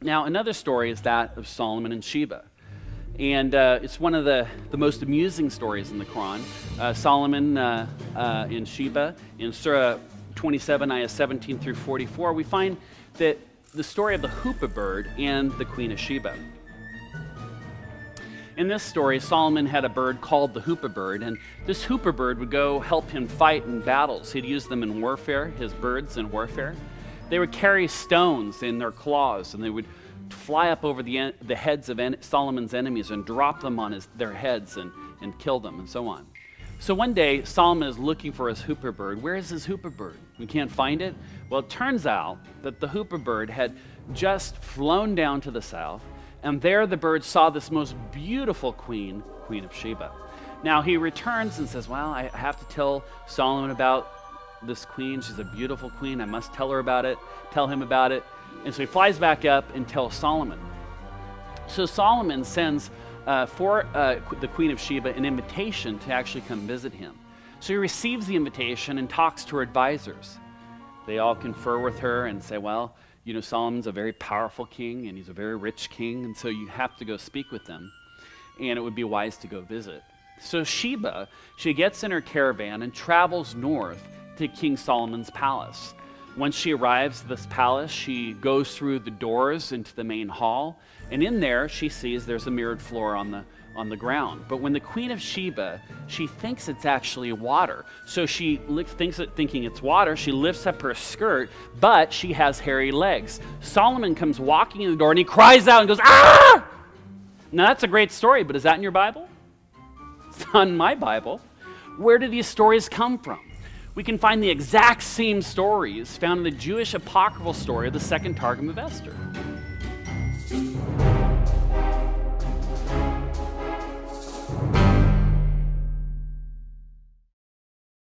Now, another story is that of Solomon and Sheba. And it's one of the most amusing stories in the Quran. Solomon and Sheba. In Surah 27, ayah 17 through 44, we find that the story of the Hupa bird and the Queen of Sheba. In this story, Solomon had a bird called the Hupa bird, and this Hupa bird would go help him fight in battles. He'd use them in warfare, his birds in warfare. They would carry stones in their claws, and they would fly up over the heads of Solomon's enemies and drop them on their heads and kill them, and so on. So one day, Solomon is looking for his Hupa bird. Where is his Hupa bird? We can't find it. Well, it turns out that the Hupa bird had just flown down to the south, and there the bird saw this most beautiful Queen of Sheba. Now he returns and says, well, I have to tell Solomon about this queen. She's a beautiful queen. I must tell him about it. And so he flies back up and tells Solomon. So Solomon sends for the Queen of Sheba an invitation to actually come visit him. So he receives the invitation and talks to her advisors. They all confer with her and say, well, you know, Solomon's a very powerful king and he's a very rich king, and so you have to go speak with them, and it would be wise to go visit. So Sheba, she gets in her caravan and travels north to King Solomon's palace. Once she arrives at this palace, she goes through the doors into the main hall, and in there she sees there's a mirrored floor on the ground. But when the Queen of Sheba, she thinks it's actually water. So she thinking it's water, she lifts up her skirt, but she has hairy legs. Solomon comes walking in the door and he cries out and goes, "Ah!" Now that's a great story, but is that in your Bible? It's not in my Bible. Where do these stories come from? We can find the exact same stories found in the Jewish apocryphal story of the second Targum of Esther.